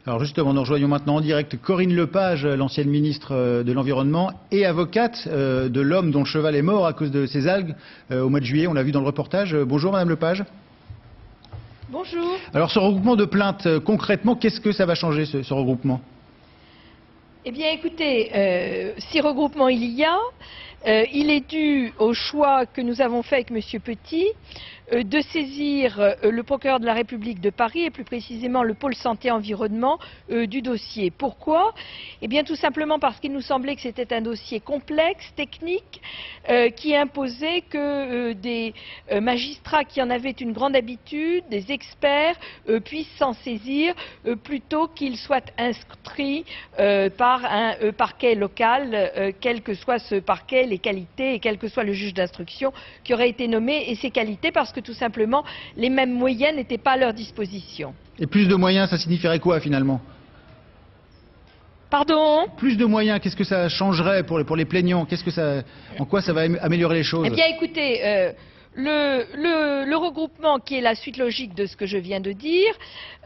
Alors justement, nous rejoignons maintenant en direct Corinne Lepage, l'ancienne ministre de l'Environnement et avocate de l'homme dont le cheval est mort à cause de ces algues au mois de juillet, on l'a vu dans le reportage. Bonjour Madame Lepage. Bonjour. Alors ce regroupement de plaintes, concrètement, qu'est-ce que ça va changer ce regroupement? Eh bien écoutez, si regroupement il y a, il est dû au choix que nous avons fait avec Monsieur Petit de saisir le procureur de la République de Paris et plus précisément le pôle santé-environnement du dossier. Pourquoi? Eh bien tout simplement parce qu'il nous semblait que c'était un dossier complexe, technique, qui imposait que des magistrats qui en avaient une grande habitude, des experts, puissent s'en saisir plutôt qu'ils soient inscrits par un parquet local, quel que soit ce parquet, les qualités et quel que soit le juge d'instruction qui aurait été nommé et ses qualités, parce que tout simplement les mêmes moyens n'étaient pas à leur disposition. Et plus de moyens, ça signifierait quoi finalement? Pardon? Plus de moyens, qu'est-ce que ça changerait pour les plaignants? En quoi ça va améliorer les choses? Eh bien écoutez, le regroupement, qui est la suite logique de ce que je viens de dire,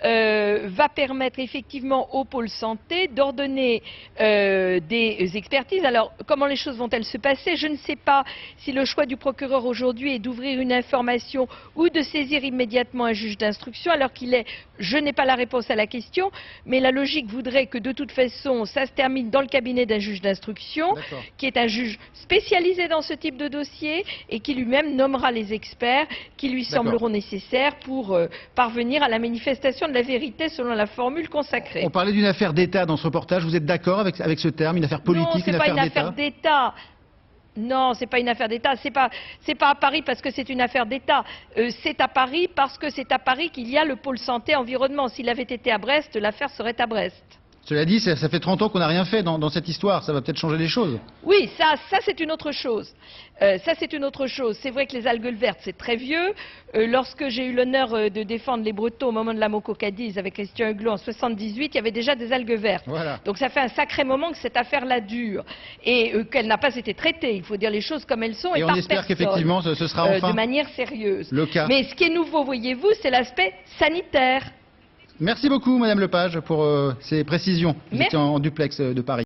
va permettre effectivement au pôle santé d'ordonner des expertises. Alors, comment les choses vont-elles se passer? Je ne sais pas si le choix du procureur aujourd'hui est d'ouvrir une information ou de saisir immédiatement un juge d'instruction, alors qu'il est... Je n'ai pas la réponse à la question, mais la logique voudrait que de toute façon, ça se termine dans le cabinet d'un juge d'instruction, qui est un juge spécialisé dans ce type de dossier et qui lui-même nommera les experts qui lui sembleront nécessaires pour parvenir à la manifestation de la vérité selon la formule consacrée. On parlait d'une affaire d'État dans ce reportage, vous êtes d'accord avec ce terme, une affaire politique, une affaire d'État? Non, c'est pas une affaire d'État. C'est pas à Paris parce que c'est une affaire d'État. C'est à Paris parce que c'est à Paris qu'il y a le pôle santé-environnement. S'il avait été à Brest, l'affaire serait à Brest. Cela dit, ça fait 30 ans qu'on n'a rien fait dans cette histoire. Ça va peut-être changer les choses. Oui, ça c'est une autre chose. C'est vrai que les algues vertes, c'est très vieux. Lorsque j'ai eu l'honneur de défendre les Bretons au moment de la Moco Cadiz avec Christian Huguelot en 78, il y avait déjà des algues vertes. Voilà. Donc ça fait un sacré moment que cette affaire-là dure et qu'elle n'a pas été traitée. Il faut dire les choses comme elles sont et on par espère personne, qu'effectivement ce sera enfin de manière sérieuse. Le cas. Mais ce qui est nouveau, voyez-vous, c'est l'aspect sanitaire. Merci beaucoup Madame Lepage pour ces précisions. Vous étiez en duplex de Paris.